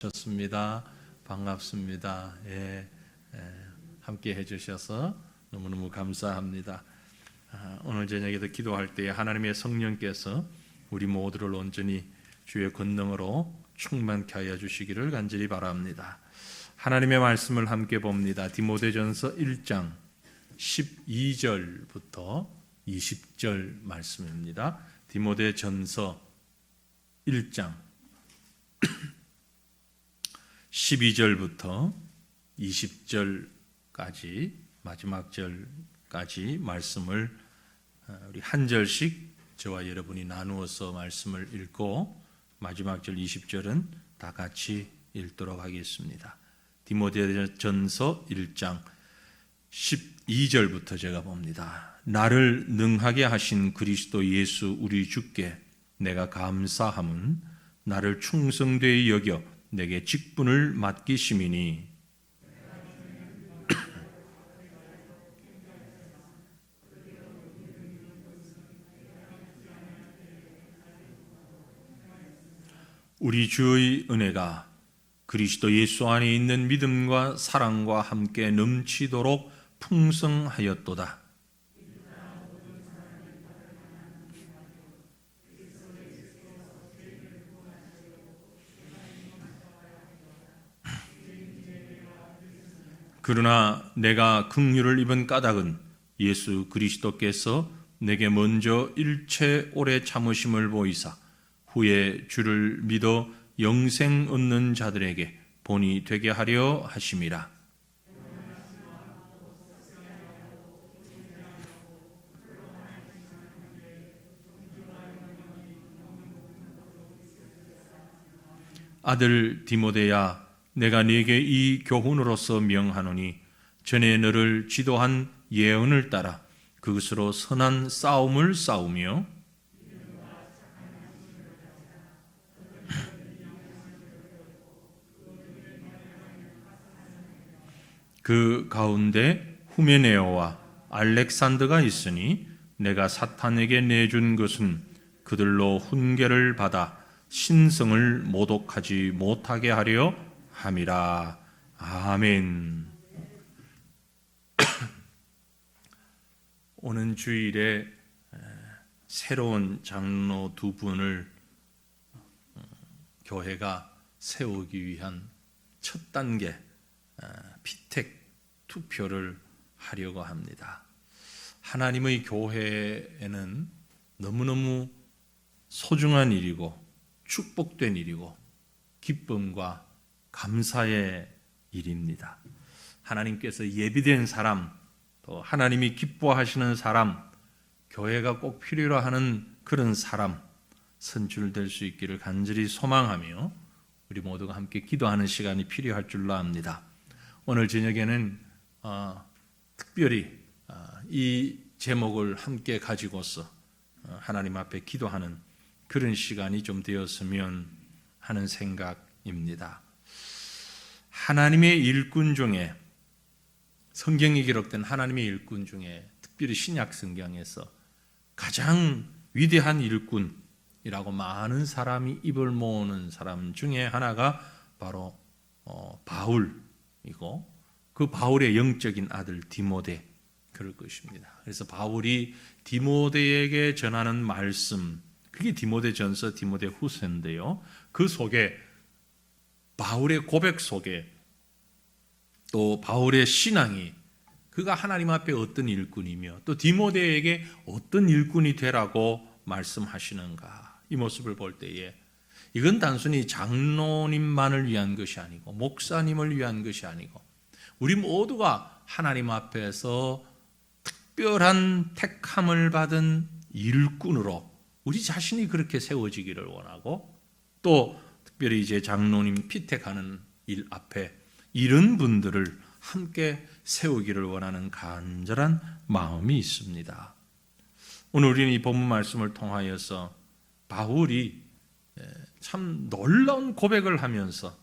좋습니다. 반갑습니다. 함께 해주셔서 너무너무 감사합니다. 오늘 저녁에도 기도할 때 하나님의 성령께서 우리 모두를 온전히 주의 권능으로 충만케 하여 주시기를 간절히 바랍니다. 하나님의 말씀을 함께 봅니다. 디모데전서 1장 12절부터 20절 말씀입니다. 디모데전서 1장 12절부터 20절까지 마지막 절까지 말씀을 우리 한 절씩 저와 여러분이 나누어서 말씀을 읽고 마지막 절 20절은 다 같이 읽도록 하겠습니다. 디모데전서 1장 12절부터 제가 봅니다. 나를 능하게 하신 그리스도 예수 우리 주께 내가 감사함은 나를 충성되이 여겨 내게 직분을 맡기심이니 우리 주의 은혜가 그리스도 예수 안에 있는 믿음과 사랑과 함께 넘치도록 풍성하였도다. 그러나 내가 긍휼을 입은 까닭은 예수 그리스도께서 내게 먼저 일체 오래 참으심을 보이사 후에 주를 믿어 영생 얻는 자들에게 본이 되게 하려 하심이라. 아들 디모데야, 내가 네게 이 교훈으로서 명하노니 전에 너를 지도한 예언을 따라 그것으로 선한 싸움을 싸우며 그 가운데 후메네오와 알렉산더가 있으니 내가 사탄에게 내준 것은 그들로 훈계를 받아 신성을 모독하지 못하게 하려 함이라. 아멘. 오는 주일에 새로운 장로 두 분을 교회가 세우기 위한 첫 단계 피택 투표를 하려고 합니다. 하나님의 교회에는 너무너무 소중한 일이고 축복된 일이고 기쁨과 감사의 일입니다. 하나님께서 예비된 사람, 또 하나님이 기뻐하시는 사람, 교회가 꼭 필요로 하는 그런 사람 선출될 수 있기를 간절히 소망하며 우리 모두가 함께 기도하는 시간이 필요할 줄로 압니다. 오늘 저녁에는 특별히 이 제목을 함께 가지고서 하나님 앞에 기도하는 그런 시간이 좀 되었으면 하는 생각입니다. 하나님의 일꾼 중에, 성경에 기록된 하나님의 일꾼 중에 특별히 신약 성경에서 가장 위대한 일꾼이라고 많은 사람이 입을 모으는 사람 중에 하나가 바로 바울이고 그 바울의 영적인 아들 디모데 그럴 것입니다. 그래서 바울이 디모데에게 전하는 말씀, 그게 디모데전서, 디모데후서인데요. 그 속에 바울의 고백 속에 또 바울의 신앙이 그가 하나님 앞에 어떤 일꾼이며 또 디모데에게 어떤 일꾼이 되라고 말씀하시는가, 이 모습을 볼 때에 이건 단순히 장로님만을 위한 것이 아니고 목사님을 위한 것이 아니고 우리 모두가 하나님 앞에서 특별한 택함을 받은 일꾼으로 우리 자신이 그렇게 세워지기를 원하고 또 특별히 이제 장로님 피택하는 일 앞에 이런 분들을 함께 세우기를 원하는 간절한 마음이 있습니다. 오늘 우리는 이 본문 말씀을 통하여서 바울이 참 놀라운 고백을 하면서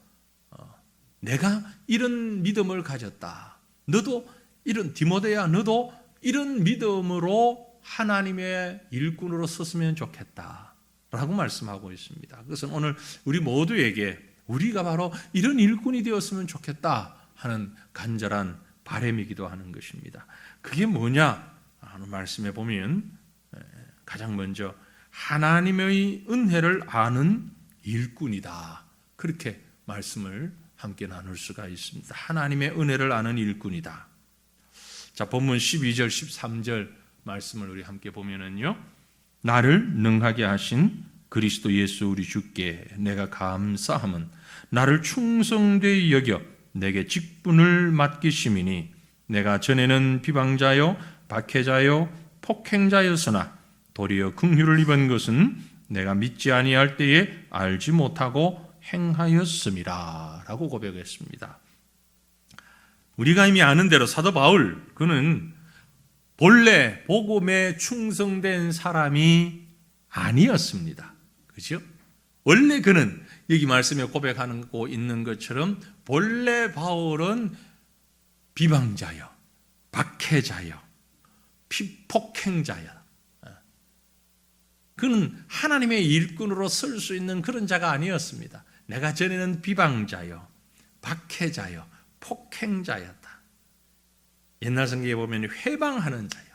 내가 이런 믿음을 가졌다. 너도 이런, 디모데야 너도 이런 믿음으로 하나님의 일꾼으로 섰으면 좋겠다 라고 말씀하고 있습니다. 그것은 오늘 우리 모두에게 우리가 바로 이런 일꾼이 되었으면 좋겠다 하는 간절한 바람이기도 하는 것입니다. 그게 뭐냐 하는 말씀에 보면 가장 먼저 하나님의 은혜를 아는 일꾼이다. 그렇게 말씀을 함께 나눌 수가 있습니다. 하나님의 은혜를 아는 일꾼이다. 자, 본문 12절 13절 말씀을 우리 함께 보면은요, 나를 능하게 하신 그리스도 예수 우리 주께 내가 감사함은 나를 충성되이 여겨 내게 직분을 맡기심이니 내가 전에는 비방자요 박해자요 폭행자였으나 도리어 긍휼을 입은 것은 내가 믿지 아니할 때에 알지 못하고 행하였음이라 라고 고백했습니다. 우리가 이미 아는 대로 사도 바울, 그는 본래 복음에 충성된 사람이 아니었습니다. 그죠? 원래 그는 여기 말씀에 고백하고 있는 것처럼 본래 바울은 비방자요, 박해자요, 폭행자요. 그는 하나님의 일꾼으로 설 수 있는 그런 자가 아니었습니다. 내가 전에는 비방자요, 박해자요, 폭행자였다. 옛날 성경에 보면 회방하는 자요,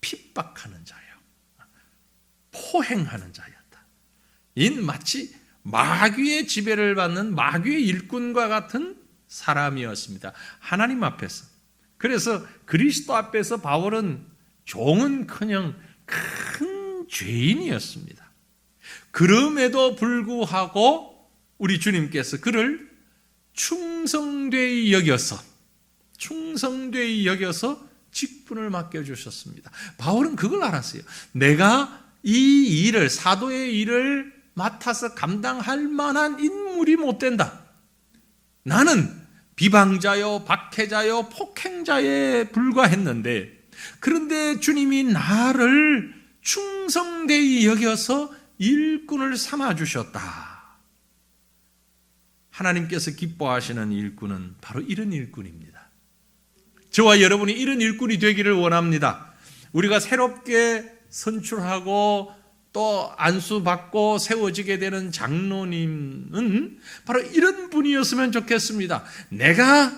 핍박하는 자요, 포행하는 자였다. 인 마치 마귀의 지배를 받는 마귀의 일꾼과 같은 사람이었습니다. 하나님 앞에서. 그래서 그리스도 앞에서 바울은 종은커녕 큰 죄인이었습니다. 그럼에도 불구하고 우리 주님께서 그를 충성되이 여겨서 직분을 맡겨주셨습니다. 바울은 그걸 알았어요. 내가 이 일을, 사도의 일을 맡아서 감당할 만한 인물이 못 된다. 나는 비방자요, 박해자요, 폭행자에 불과했는데, 그런데 주님이 나를 충성되이 여겨서 일꾼을 삼아주셨다. 하나님께서 기뻐하시는 일꾼은 바로 이런 일꾼입니다. 저와 여러분이 이런 일꾼이 되기를 원합니다. 우리가 새롭게 선출하고 또 안수받고 세워지게 되는 장로님은 바로 이런 분이었으면 좋겠습니다. 내가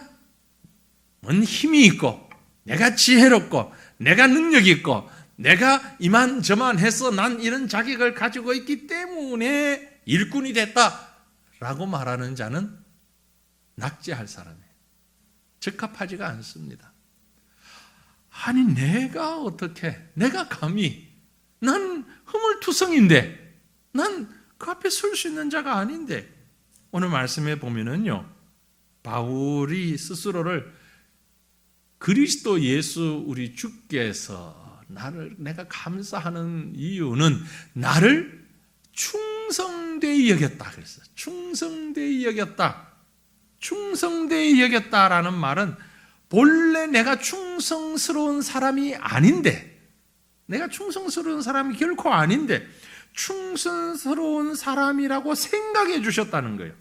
뭔 힘이 있고, 내가 지혜롭고, 내가 능력이 있고, 내가 이만저만 해서 난 이런 자격을 가지고 있기 때문에 일꾼이 됐다라고 말하는 자는 낙제할 사람이에요. 적합하지가 않습니다. 아니 내가 어떻게, 내가 감히, 난 허물투성인데, 난 그 앞에 설 수 있는 자가 아닌데. 오늘 말씀에 보면은요, 바울이 스스로를 그리스도 예수 우리 주께서 내가 감사하는 이유는 나를 충성되이 여겼다 그랬어요. 충성되이 여겼다. 충성되이 여겼다라는 말은 본래 내가 충성스러운 사람이 아닌데, 내가 충성스러운 사람이 결코 아닌데 충성스러운 사람이라고 생각해 주셨다는 거예요.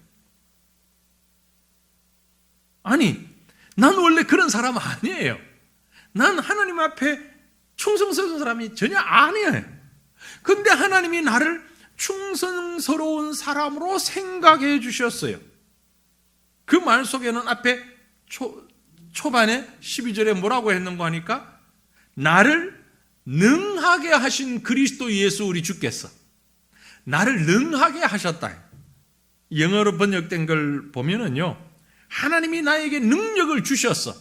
아니, 난 원래 그런 사람 아니에요. 난 하나님 앞에 충성스러운 사람이 전혀 아니에요. 근데 하나님이 나를 충성스러운 사람으로 생각해 주셨어요. 그 말 속에는 앞에 초반에 12절에 뭐라고 했는가 하니까 나를 능하게 하신 그리스도 예수 우리 주께서 나를 능하게 하셨다. 영어로 번역된 걸 보면은요, 하나님이 나에게 능력을 주셨어.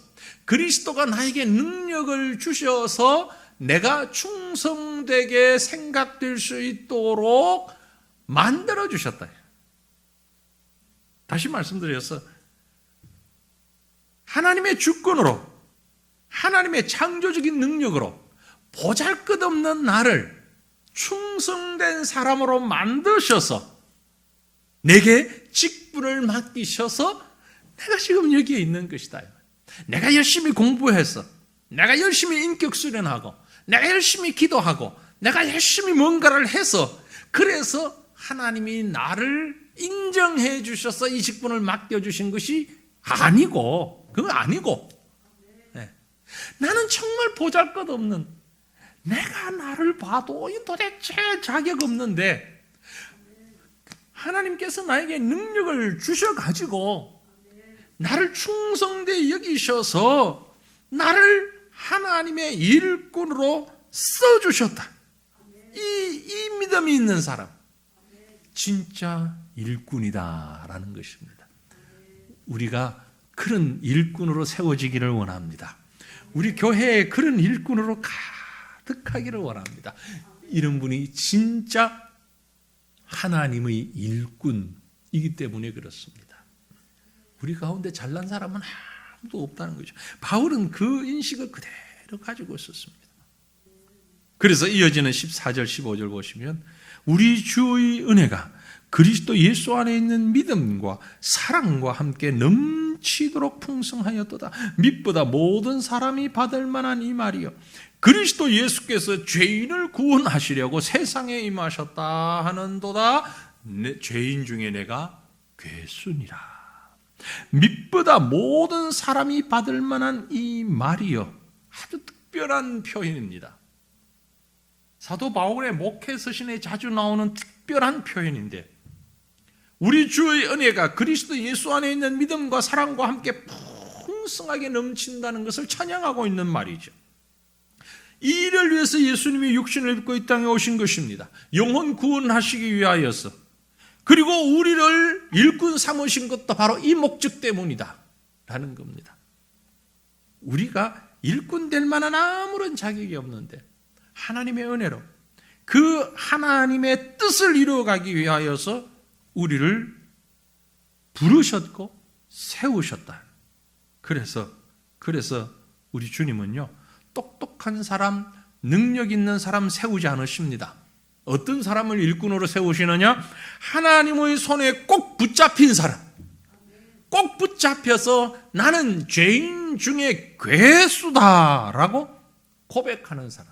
그리스도가 나에게 능력을 주셔서 내가 충성되게 생각될 수 있도록 만들어 주셨다. 다시 말씀드려서 하나님의 주권으로, 하나님의 창조적인 능력으로 보잘것없는 나를 충성된 사람으로 만드셔서 내게 직분을 맡기셔서 내가 지금 여기에 있는 것이다. 내가 열심히 공부해서, 내가 열심히 인격 수련하고, 내가 열심히 기도하고, 내가 열심히 뭔가를 해서, 그래서 하나님이 나를 인정해 주셔서 이 직분을 맡겨주신 것이 아니고, 그거 아니고, 네. 나는 정말 보잘것없는, 내가 나를 봐도 도대체 자격 없는데 하나님께서 나에게 능력을 주셔가지고 나를 충성되이 여기셔서 나를 하나님의 일꾼으로 써주셨다. 이 믿음이 있는 사람, 진짜 일꾼이다라는 것입니다. 우리가 그런 일꾼으로 세워지기를 원합니다. 우리 교회에 그런 일꾼으로 가득하기를 원합니다. 이런 분이 진짜 하나님의 일꾼이기 때문에 그렇습니다. 우리 가운데 잘난 사람은 아무도 없다는 거죠. 바울은 그 인식을 그대로 가지고 있었습니다. 그래서 이어지는 14절 15절 보시면 우리 주의 은혜가 그리스도 예수 안에 있는 믿음과 사랑과 함께 넘치도록 풍성하였도다. 빛보다 모든 사람이 받을 만한 이 말이요, 그리스도 예수께서 죄인을 구원하시려고 세상에 임하셨다 하는도다. 죄인 중에 내가 괴순이라. 빛보다 모든 사람이 받을 만한 이 말이요, 아주 특별한 표현입니다. 사도 바울의 목회 서신에 자주 나오는 특별한 표현인데, 우리 주의 은혜가 그리스도 예수 안에 있는 믿음과 사랑과 함께 풍성하게 넘친다는 것을 찬양하고 있는 말이죠. 이 일을 위해서 예수님이 육신을 입고 이 땅에 오신 것입니다. 영혼 구원하시기 위하여서. 그리고 우리를 일꾼 삼으신 것도 바로 이 목적 때문이다 라는 겁니다. 우리가 일꾼 될 만한 아무런 자격이 없는데 하나님의 은혜로 그 하나님의 뜻을 이루어가기 위하여서 우리를 부르셨고 세우셨다. 그래서 우리 주님은요, 똑똑한 사람, 능력 있는 사람 세우지 않으십니다. 어떤 사람을 일꾼으로 세우시느냐? 하나님의 손에 꼭 붙잡힌 사람, 꼭 붙잡혀서 나는 죄인 중에 괴수다라고 고백하는 사람.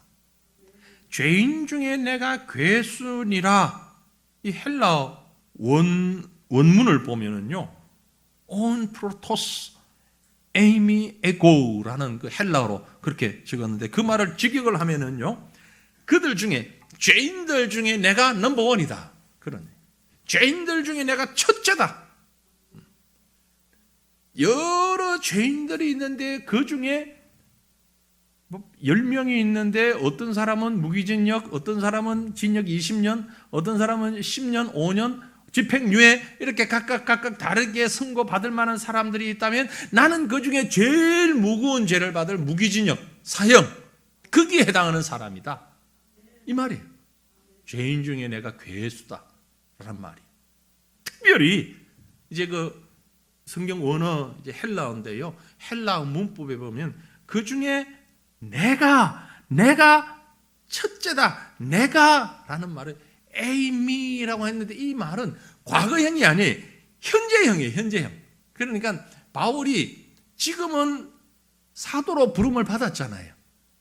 죄인 중에 내가 괴수니라. 이 헬라어 원문을 보면은요, 온 프로토스 에이미 에고라는 그 헬라어로 그렇게 적었는데, 그 말을 직역을 하면은요, 그들 중에, 죄인들 중에 내가 넘버원이다. 그러네. 죄인들 중에 내가 첫째다. 여러 죄인들이 있는데 그 중에 10명이 있는데 어떤 사람은 무기징역, 어떤 사람은 징역 20년, 어떤 사람은 10년, 5년, 집행유예, 이렇게 각각 다르게 선고받을 만한 사람들이 있다면 나는 그 중에 제일 무거운 죄를 받을 무기징역, 사형, 거기에 해당하는 사람이다. 이 말이에요. 죄인 중에 내가 괴수다 라는 말이에요. 특별히 이제 그 성경 원어 이제 헬라어인데요, 헬라어 문법에 보면 그 중에 내가 첫째다, 내가라는 말을 에이미라고 했는데, 이 말은 과거형이 아니에요. 현재형이에요. 현재형. 그러니까 바울이 지금은 사도로 부름을 받았잖아요.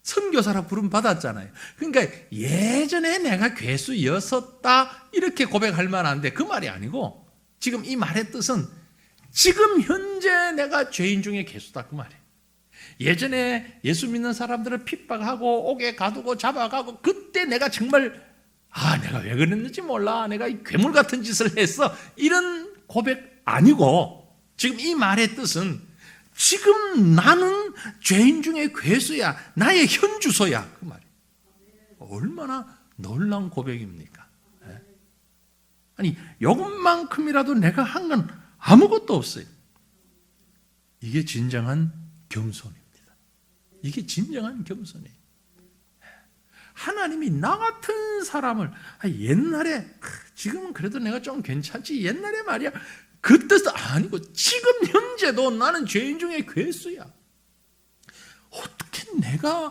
선교사라 부름 받았잖아요. 그러니까 예전에 내가 괴수였었다 이렇게 고백할 만한데, 그 말이 아니고 지금 이 말의 뜻은 지금 현재 내가 죄인 중에 괴수다 그 말이에요. 예전에 예수 믿는 사람들을 핍박하고 옥에 가두고 잡아가고 그때 내가 정말 내가 왜 그랬는지 몰라, 내가 이 괴물 같은 짓을 했어, 이런 고백 아니고, 지금 이 말의 뜻은 지금 나는 죄인 중에 괴수야, 나의 현주소야 그 말이에요. 얼마나 놀라운 고백입니까? 아니, 요것만큼이라도 내가 한 건 아무것도 없어요. 이게 진정한 겸손입니다. 이게 진정한 겸손이에요. 하나님이 나 같은 사람을 옛날에, 지금은 그래도 내가 좀 괜찮지, 옛날에 말이야, 그 뜻도 아니고 지금 현재도 나는 죄인 중에 괴수야. 어떻게 내가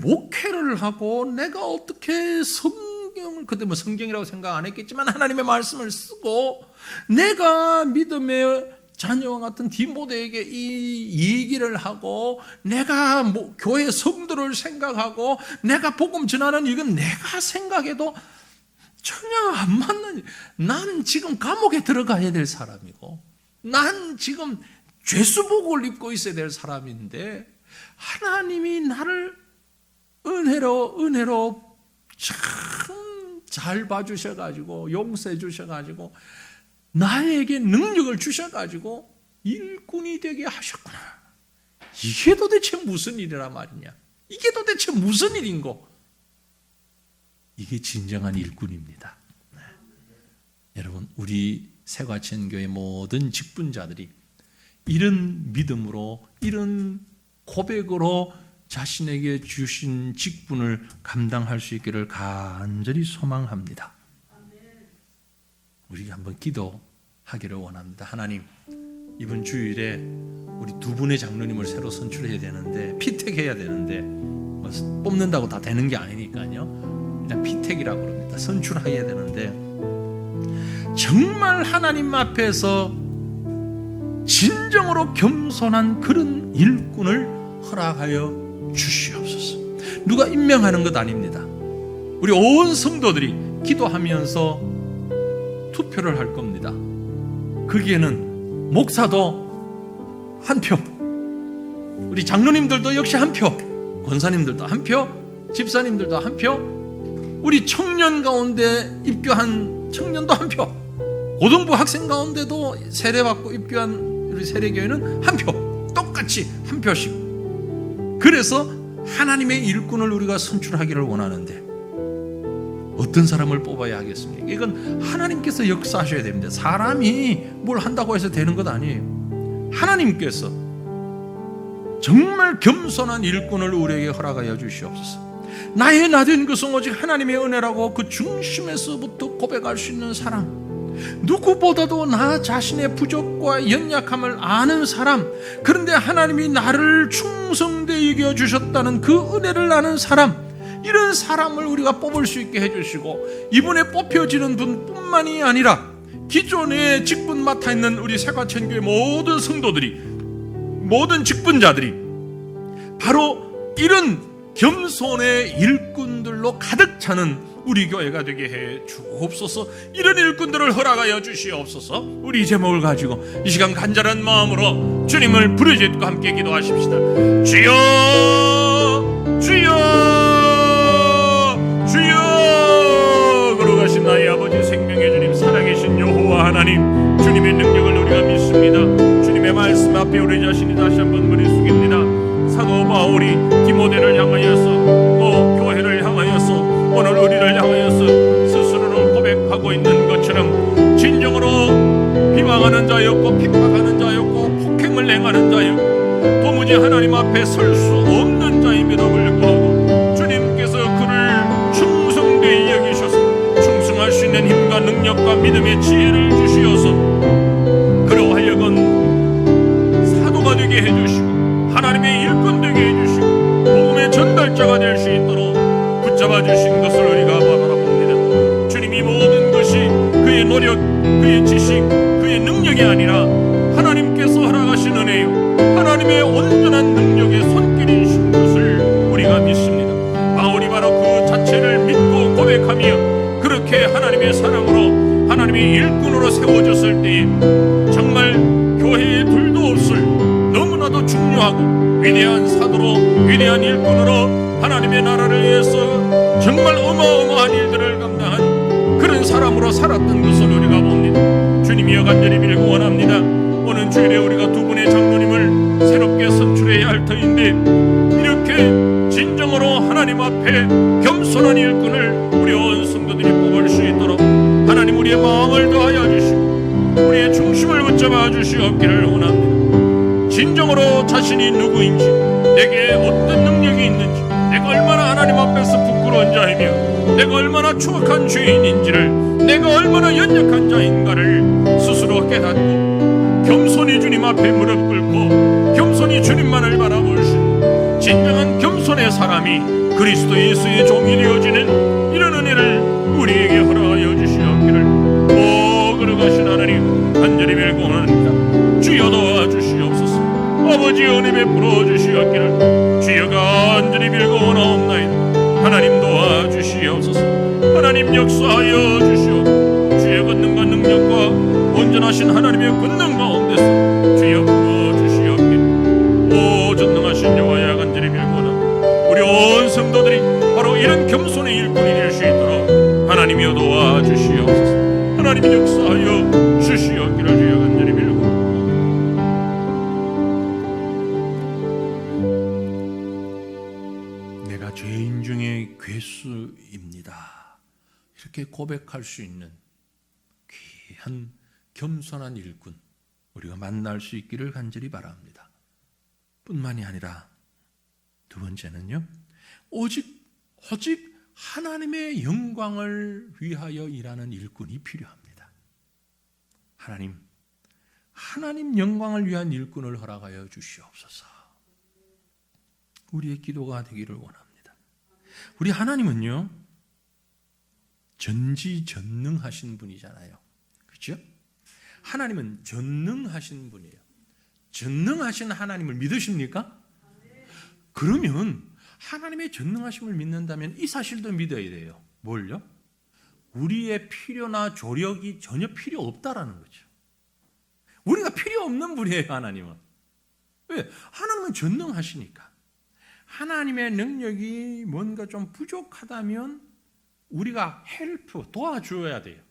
목회를 하고 내가 어떻게 성경을, 그때 뭐 성경이라고 생각 안 했겠지만 하나님의 말씀을 쓰고 내가 믿음의 자녀와 같은 디모데에게 이 얘기를 하고 내가 교회 성도를 생각하고 내가 복음 전하는 이건 내가 생각해도 전혀 안 맞는, 난 지금 감옥에 들어가야 될 사람이고 난 지금 죄수복을 입고 있어야 될 사람인데 은혜로 참 잘 봐주셔가지고 용서해 주셔가지고 나에게 능력을 주셔가지고 일꾼이 되게 하셨구나. 이게 도대체 무슨 일이란 말이냐? 이게 도대체 무슨 일인고? 이게 진정한 일꾼입니다. 네. 여러분, 우리 새과천교회 모든 직분자들이 이런 믿음으로, 이런 고백으로 자신에게 주신 직분을 감당할 수 있기를 간절히 소망합니다. 우리 한번 기도하기를 원합니다. 하나님, 이번 주일에 우리 두 분의 장로님을 새로 선출해야 되는데, 피택해야 되는데, 뭐 뽑는다고 다 되는 게 아니니까요. 일단 피택이라고 그럽니다. 선출해야 되는데, 정말 하나님 앞에서 진정으로 겸손한 그런 일꾼을 허락하여 주시옵소서. 누가 임명하는 것 아닙니다. 우리 온 성도들이 기도하면서 투표를 할 겁니다. 거기에는 목사도 한 표, 우리 장로님들도 역시 한 표, 권사님들도 한 표, 집사님들도 한 표, 우리 청년 가운데 입교한 청년도 한 표, 고등부 학생 가운데도 세례받고 입교한 우리 세례교회는 한 표, 똑같이 한 표씩. 그래서 하나님의 일꾼을 우리가 선출하기를 원하는데 어떤 사람을 뽑아야 하겠습니까? 이건 하나님께서 역사하셔야 됩니다. 사람이 뭘 한다고 해서 되는 것 아니에요. 하나님께서 정말 겸손한 일꾼을 우리에게 허락하여 주시옵소서. 나의 나된 것은 오직 하나님의 은혜라고 그 중심에서부터 고백할 수 있는 사람, 누구보다도 나 자신의 부족과 연약함을 아는 사람, 그런데 하나님이 나를 충성되게 여겨주셨다는 그 은혜를 아는 사람, 이런 사람을 우리가 뽑을 수 있게 해주시고, 이번에 뽑혀지는 분뿐만이 아니라 기존에 직분 맡아 있는 우리 새과천교회 모든 성도들이, 모든 직분자들이 바로 이런 겸손의 일꾼들로 가득 차는 우리 교회가 되게 해 주옵소서. 이런 일꾼들을 허락하여 주시옵소서. 우리 이 제목을 가지고 이 시간 간절한 마음으로 주님을 부르짖고 함께 기도하십시다. 주여, 주여, 주여. 걸어가신 나의 아버지, 생명의 주님, 살아계신 여호와 하나님, 주님의 능력을 우리가 믿습니다. 주님의 말씀 앞에 우리 자신이 다시 한번 머리 숙입니다. 사도 바울이 디모데를 향하여서, 또 교회를 향하여서, 오늘 우리를 향하여서 스스로를 고백하고 있는 것처럼 진정으로 비방하는 자였고 핍박하는 자였고 폭행을 행하는 자였고 도무지 하나님 앞에 설 수 없는 자임에도 불구하고 주님께서 그를 충성되이 여기셔서 충성할 수 있는 힘과 능력과 믿음의 지혜를 주시어서 그로 하여금 사도가 되게 해주시고 하나님의 일꾼 되게 해주시고 복음의 전달자가 될 수 있도록 붙잡아주신 것을 우리가 바라봅니다. 주님이 모든 것이 그의 노력, 그의 지식, 그의 능력이 아니라 하나님께서 허락하신 은혜요, 하나님의 온전한 능력의 손길이신 것을 우리가 믿습니다. 바울이 바로 그 자체를 믿고 고백하며 그렇게 하나님의 사랑으로 하나님의 일꾼으로 세워졌을 때에 정말 교회에 둘도 없을 너무나도 중요하고 위대한 사도로, 위대한 일꾼으로 하나님의 나라를 위해서 정말 어마어마한 일들을 감당한 그런 사람으로 살았던 것을 우리가 봅니다. 주님이여 간절히 빌고 원합니다. 오는 주일에 우리가 두 분의 장로님을 새롭게 선출해야 할 터인데 이렇게 진정으로 하나님 앞에 겸손한 일꾼을 우리 온 성도들이 뽑을 수 있도록 하나님 우리의 마음을 더하여 주시고 우리의 중심을 붙잡아 주시옵기를 원합니다. 진정으로 자신이 누구인지, 내게 어떤 능력이 있는지, 내가 얼마나 하나님 앞에서 부끄러운 자이며 내가 얼마나 추악한 죄인인지를, 내가 얼마나 연약한 자인가를 스스로 깨닫고 겸손히 주님 앞에 무릎 꿇고 겸손히 주님만을 바라볼 수 있는 진정한 겸손의 사람이 그리스도 예수의 종이 되어지는 이런 은혜를 우리에게 허락하여 주시옵기를 거룩하신 하나님 간절히 빌고 원합니다. 주여 도와주시옵소서. 아버지 은혜 베풀어 주시옵기를 주여 간절히 빌고 원하옵나이다. 하나님 도와주시옵소서. 하나님 역사하여 주시옵소서. 주의 권능과 능력과 온전하신 하나님의 권능 가운데서 주여 부어주시옵기를 오 전능하신 여호와야 간절히 빌고 원합니다. 우리 온 성도들이 바로 이런 겸손의 일꾼이 될 수 있도록 하나님이여 그렇게 고백할 수 있는 귀한 겸손한 일꾼 우리가 만날 수 있기를 간절히 바랍니다. 뿐만이 아니라 두 번째는요, 오직 하나님의 영광을 위하여 일하는 일꾼이 필요합니다. 하나님 영광을 위한 일꾼을 허락하여 주시옵소서. 우리의 기도가 되기를 원합니다. 우리 하나님은요, 전지전능하신 분이잖아요. 그렇죠? 하나님은 전능하신 분이에요. 전능하신 하나님을 믿으십니까? 그러면 하나님의 전능하심을 믿는다면 이 사실도 믿어야 돼요. 뭘요? 우리의 필요나 조력이 전혀 필요 없다라는 거죠. 우리가 필요 없는 분이에요, 하나님은. 왜? 하나님은 전능하시니까. 하나님의 능력이 뭔가 좀 부족하다면 우리가 도와줘야 돼요.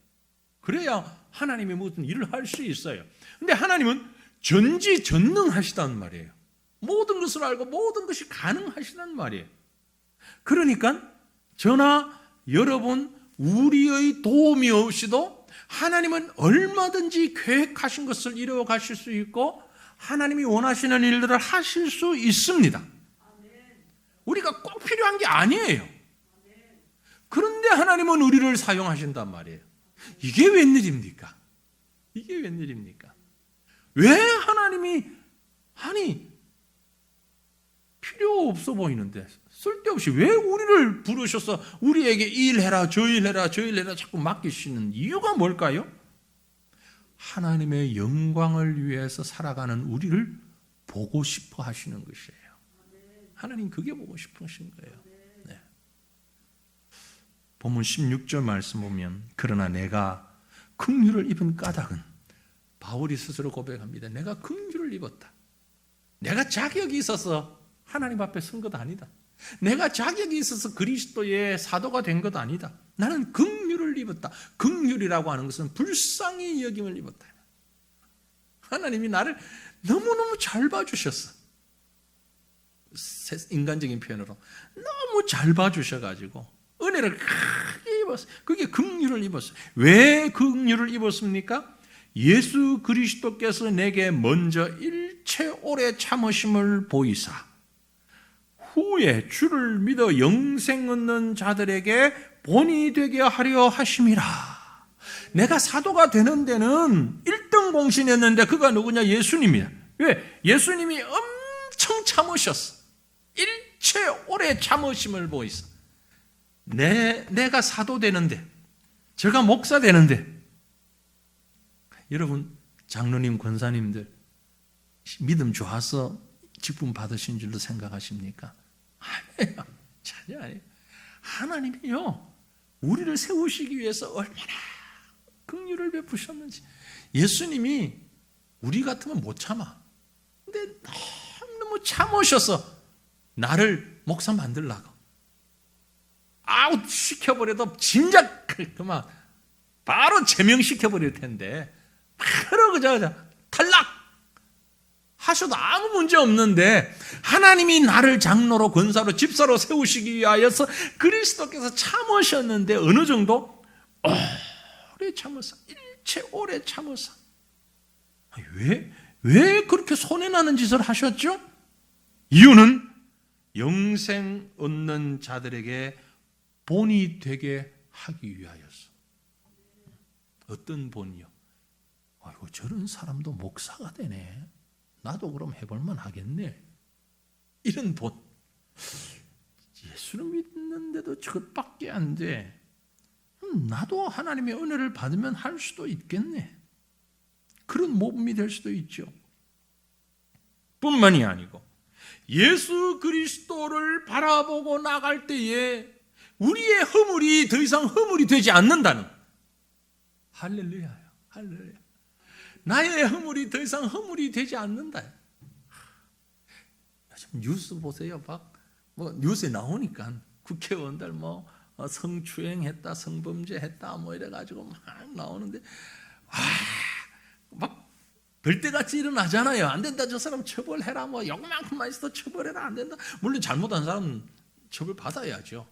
그래야 하나님이 무슨 일을 할 수 있어요. 근데 하나님은 전지전능하시단 말이에요. 모든 것을 알고 모든 것이 가능하시단 말이에요. 그러니까 저나 여러분 우리의 도움이 없이도 하나님은 얼마든지 계획하신 것을 이루어 가실 수 있고 하나님이 원하시는 일들을 하실 수 있습니다. 우리가 꼭 필요한 게 아니에요. 그런데 하나님은 우리를 사용하신단 말이에요. 이게 웬일입니까? 이게 웬일입니까? 왜 하나님이 필요 없어 보이는데 쓸데없이 왜 우리를 부르셔서 우리에게 이 일 해라 저 일 해라 저 일 해라 자꾸 맡기시는 이유가 뭘까요? 하나님의 영광을 위해서 살아가는 우리를 보고 싶어 하시는 것이에요. 하나님 그게 보고 싶으신 거예요. 네. 본문 16절 말씀 보면 그러나 내가 긍휼을 입은 까닭은 바울이 스스로 고백합니다. 내가 긍휼을 입었다. 내가 자격이 있어서 하나님 앞에 선 것 아니다. 내가 자격이 있어서 그리스도의 사도가 된 것 아니다. 나는 긍휼을 입었다. 긍휼이라고 하는 것은 불쌍히 여김을 입었다. 하나님이 나를 너무너무 잘 봐주셨어. 인간적인 표현으로 너무 잘 봐주셔가지고 은혜를 크게 입었어요. 그게 긍휼을 입었어요. 왜 긍휼을 입었습니까? 예수 그리스도께서 내게 먼저 일체 오래 참으심을 보이사 후에 주를 믿어 영생 얻는 자들에게 본이 되게 하려 하심이라. 내가 사도가 되는 데는 1등 공신이었는데 그가 누구냐? 예수님이야. 왜? 예수님이 엄청 참으셨어. 일체 오래 참으심을 보이사. 내가 사도 되는데, 제가 목사 되는데, 여러분 장로님, 권사님들 믿음 좋아서 직분 받으신 줄로 생각하십니까? 아니에요. 전혀 아니에요. 하나님이요, 우리를 세우시기 위해서 얼마나 긍휼을 베푸셨는지. 예수님이 우리 같으면 못 참아. 근데 너무 참으셔서 나를 목사 만들라고. 아웃 시켜버려도 진작 그만 바로 제명시켜버릴 텐데 바로 그저 탈락 하셔도 아무 문제 없는데 하나님이 나를 장로로 권사로 집사로 세우시기 위하여서 그리스도께서 참으셨는데 어느 정도? 오래 참으사. 일체 오래 참으사. 왜 그렇게 손해나는 짓을 하셨죠? 이유는 영생 얻는 자들에게 본이 되게 하기 위하여서. 어떤 본이요? 아이고 저런 사람도 목사가 되네. 나도 그럼 해볼만 하겠네. 이런 본. 예수를 믿는데도 저것밖에 안 돼. 나도 하나님의 은혜를 받으면 할 수도 있겠네. 그런 모범이 될 수도 있죠. 뿐만이 아니고 예수 그리스도를 바라보고 나갈 때에 우리의 허물이 더 이상 허물이 되지 않는다는. 할렐루야요. 할렐루야. 나의 허물이 더 이상 허물이 되지 않는다. 요즘 뉴스 보세요. 뭐 뉴스에 나오니까 국회의원들 성추행했다, 성범죄했다, 이래가지고 막 나오는데, 막 벌떼같이 일어나잖아요. 안 된다, 저 사람 처벌해라, 요만큼만 있어도 처벌해라, 안 된다. 물론 잘못한 사람은 처벌 받아야죠.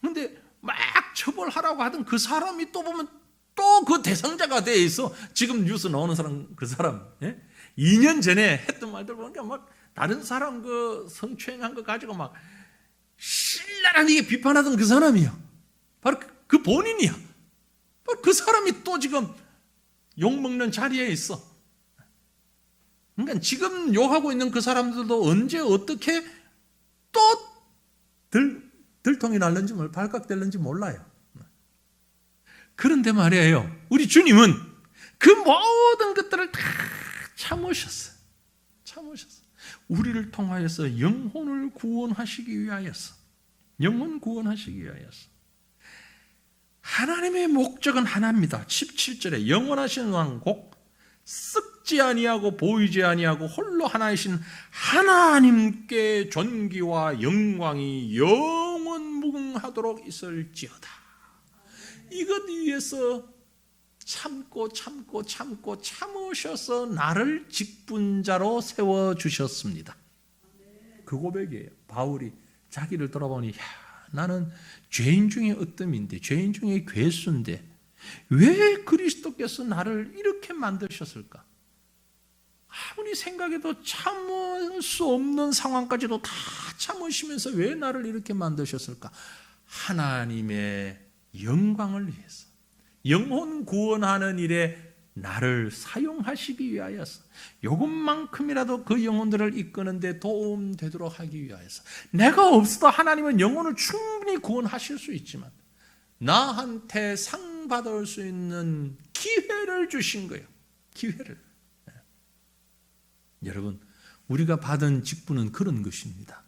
근데 막 처벌하라고 하던 그 사람이 또 보면 또 그 대상자가 돼 있어. 지금 뉴스 나오는 사람, 그 사람, 2년 전에 했던 말들 보니까 막 다른 사람 그 성추행한 거 가지고 막 신랄하게 비판하던 그 사람이야. 바로 그 본인이야. 바로 그 사람이 또 지금 욕먹는 자리에 있어. 그러니까 지금 욕하고 있는 그 사람들도 언제 어떻게 또 들통이 날는지 발각될는지 몰라요. 그런데 말이에요, 우리 주님은 그 모든 것들을 다 참으셨어요. 우리를 통하여서 영혼을 구원하시기 위하여서, 영혼 구원하시기 위하여서. 하나님의 목적은 하나입니다. 17절에 영원하신 왕 곧 썩지 아니하고 보이지 아니하고 홀로 하나이신 하나님께 존귀와 영광이 영원 무궁하도록 있을지어다. 이것 위해서 참으셔서 나를 직분자로 세워주셨습니다. 그 고백이에요. 바울이 자기를 돌아보니, 나는 죄인 중에 으뜸인데, 죄인 중에 괴수인데 왜 그리스도께서 나를 이렇게 만드셨을까? 아무리 생각해도 참을 수 없는 상황까지도 다 참으시면서 왜 나를 이렇게 만드셨을까? 하나님의 영광을 위해서, 영혼 구원하는 일에 나를 사용하시기 위하여서, 요것만큼이라도 그 영혼들을 이끄는데 도움되도록 하기 위하여서. 내가 없어도 하나님은 영혼을 충분히 구원하실 수 있지만 나한테 상 받을 수 있는 기회를 주신 거예요. 기회를. 여러분, 우리가 받은 직분은 그런 것입니다.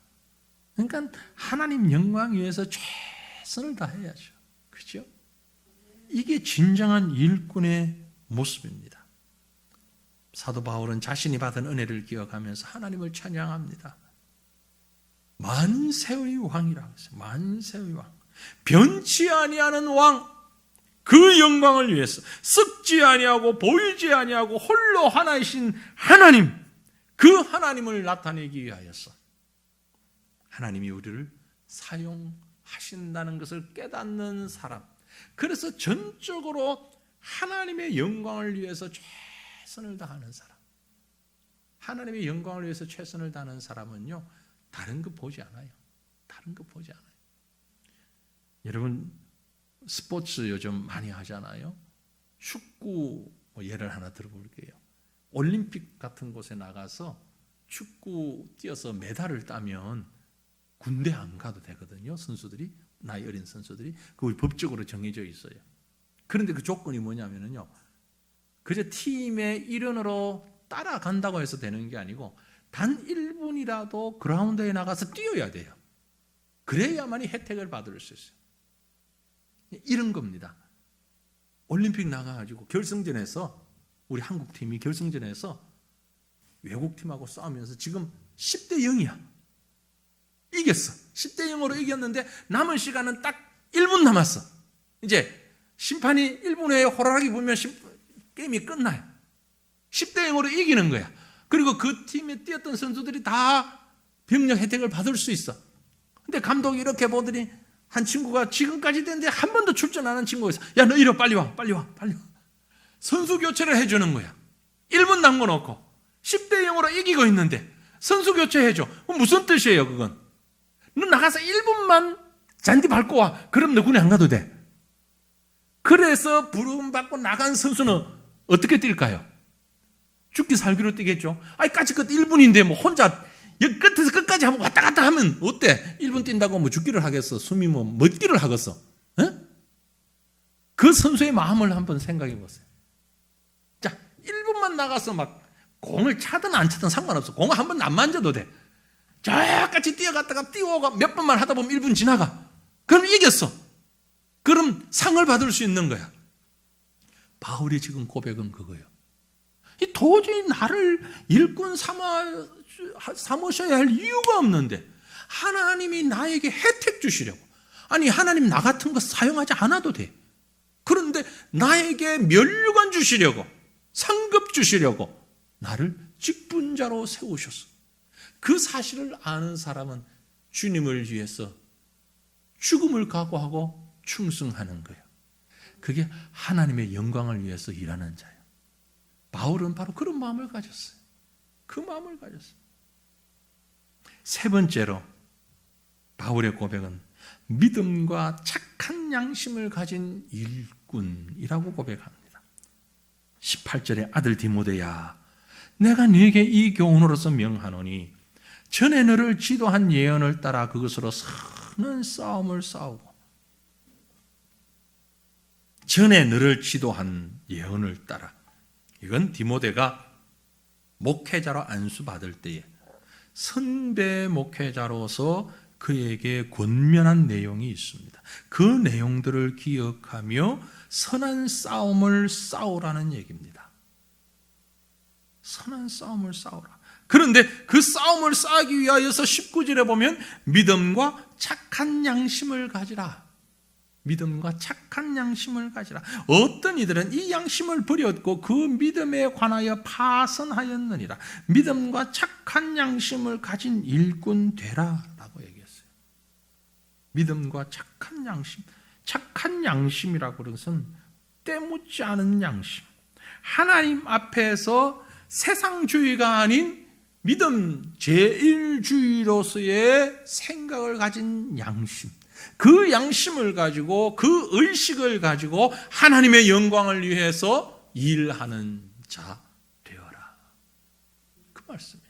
그러니까 하나님 영광 위해서 최선을 다해야죠. 그렇죠? 이게 진정한 일꾼의 모습입니다. 사도 바울은 자신이 받은 은혜를 기억하면서 하나님을 찬양합니다. 만세의 왕이라고 했어요. 만세의 왕. 변치 아니하는 왕. 그 영광을 위해서 썩지 아니하고 보이지 아니하고 홀로 하나이신 하나님, 그 하나님을 나타내기 위하여서 하나님이 우리를 사용하신다는 것을 깨닫는 사람, 그래서 전적으로 하나님의 영광을 위해서 최선을 다하는 사람, 하나님의 영광을 위해서 최선을 다하는 사람은요, 다른 거 보지 않아요. 다른 거 보지 않아요. 여러분, 스포츠 요즘 많이 하잖아요. 축구 예를 하나 들어볼게요. 올림픽 같은 곳에 나가서 축구 뛰어서 메달을 따면 군대 안 가도 되거든요. 선수들이, 나이 어린 선수들이. 그거 법적으로 정해져 있어요. 그런데 그 조건이 뭐냐면요, 그저 팀의 일원으로 따라간다고 해서 되는 게 아니고 단 1분이라도 그라운드에 나가서 뛰어야 돼요. 그래야만이 혜택을 받을 수 있어요. 이런 겁니다. 올림픽 나가가지고 결승전에서, 우리 한국팀이 결승전에서 외국팀하고 싸우면서 지금 10대 0이야. 이겼어. 10대 0으로 이겼는데 남은 시간은 딱 1분 남았어. 이제 심판이 1분 후에 호라라기 불면 게임이 끝나요. 10대 0으로 이기는 거야. 그리고 그 팀에 뛰었던 선수들이 다 병력 혜택을 받을 수 있어. 근데 감독이 이렇게 보더니 한 친구가 지금까지 됐는데 한 번도 출전 안 한 친구가 있어. 야, 너 이리 와, 빨리 와. 선수 교체를 해주는 거야. 1분 남겨놓고 10대 0으로 이기고 있는데 선수 교체해줘. 무슨 뜻이에요, 그건? 너 나가서 1분만 잔디 밟고 와. 그럼 너 군에 안 가도 돼. 그래서 부름받고 나간 선수는 어떻게 뛸까요? 죽기 살기로 뛰겠죠. 아니, 까짓것 1분인데 뭐 혼자 여기 끝에서 끝까지 한번 왔다 갔다 하면 어때? 1분 뛴다고 뭐 죽기를 하겠어? 숨이 뭐 멎기를 하겠어? 에? 그 선수의 마음을 한번 생각해 보세요. 자, 1분만 나가서 막 공을 차든 안 차든 상관없어. 공을 한 번 안 만져도 돼. 저같이 뛰어갔다가 뛰어가 몇 번만 하다 보면 1분 지나가. 그럼 이겼어. 그럼 상을 받을 수 있는 거야. 바울이 지금 고백은 그거예요. 도저히 나를 일꾼 삼으셔야 할 이유가 없는데 하나님이 나에게 혜택 주시려고. 아니, 하나님 나 같은 거 사용하지 않아도 돼. 그런데 나에게 면류관 주시려고, 상급 주시려고 나를 직분자로 세우셨어. 그 사실을 아는 사람은 주님을 위해서 죽음을 각오하고 충성하는 거예요. 그게 하나님의 영광을 위해서 일하는 자예요. 바울은 바로 그런 마음을 가졌어요. 그 마음을 가졌어요. 세 번째로 바울의 고백은 믿음과 착한 양심을 가진 일꾼이라고 고백합니다. 18절에 아들 디모데야, 내가 네게 이 교훈으로서 명하노니 전에 너를 지도한 예언을 따라 그것으로 선한 싸움을 싸우고, 전에 너를 지도한 예언을 따라, 이건 디모데가 목회자로 안수받을 때에 선배 목회자로서 그에게 권면한 내용이 있습니다. 그 내용들을 기억하며 선한 싸움을 싸우라는 얘기입니다. 선한 싸움을 싸우라. 그런데 그 싸움을 싸기 위하여서 19절에 보면 믿음과 착한 양심을 가지라. 믿음과 착한 양심을 가지라. 어떤 이들은 이 양심을 버렸고 그 믿음에 관하여 파선하였느니라. 믿음과 착한 양심을 가진 일꾼 되라 라고 얘기했어요. 믿음과 착한 양심. 착한 양심이라고 하는 것은 때묻지 않은 양심. 하나님 앞에서 세상주의가 아닌 믿음 제1주의로서의 생각을 가진 양심. 그 양심을 가지고, 그 의식을 가지고 하나님의 영광을 위해서 일하는 자 되어라. 그 말씀이에요.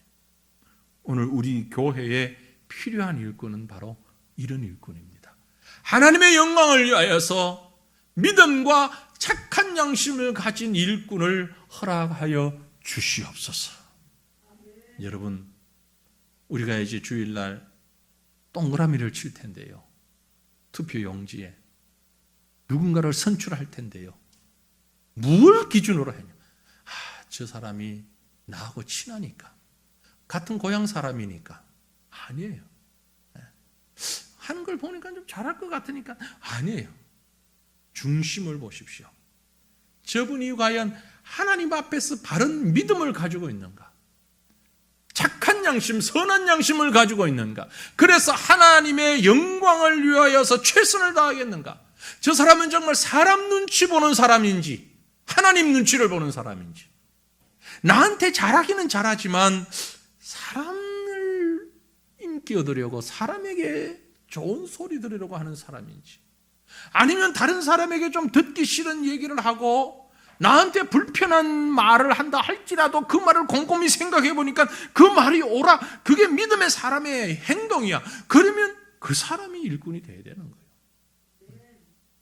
오늘 우리 교회에 필요한 일꾼은 바로 이런 일꾼입니다. 하나님의 영광을 위하여서 믿음과 착한 양심을 가진 일꾼을 허락하여 주시옵소서. 여러분, 우리가 이제 주일날 동그라미를 칠 텐데요. 투표용지에 누군가를 선출할 텐데요. 뭘 기준으로 하냐? 저 사람이 나하고 친하니까, 같은 고향 사람이니까. 아니에요. 하는 걸 보니까 좀 잘할 것 같으니까. 아니에요. 중심을 보십시오. 저분이 과연 하나님 앞에서 바른 믿음을 가지고 있는가? 착한 양심, 선한 양심을 가지고 있는가? 그래서 하나님의 영광을 위하여서 최선을 다하겠는가? 저 사람은 정말 사람 눈치 보는 사람인지, 하나님 눈치를 보는 사람인지, 나한테 잘하기는 잘하지만 사람을 인기 얻으려고, 사람에게 좋은 소리 들으려고 하는 사람인지, 아니면 다른 사람에게 좀 듣기 싫은 얘기를 하고 나한테 불편한 말을 한다 할지라도 그 말을 곰곰이 생각해 보니까 그 말이 옳아, 그게 믿음의 사람의 행동이야. 그러면 그 사람이 일꾼이 돼야 되는 거예요.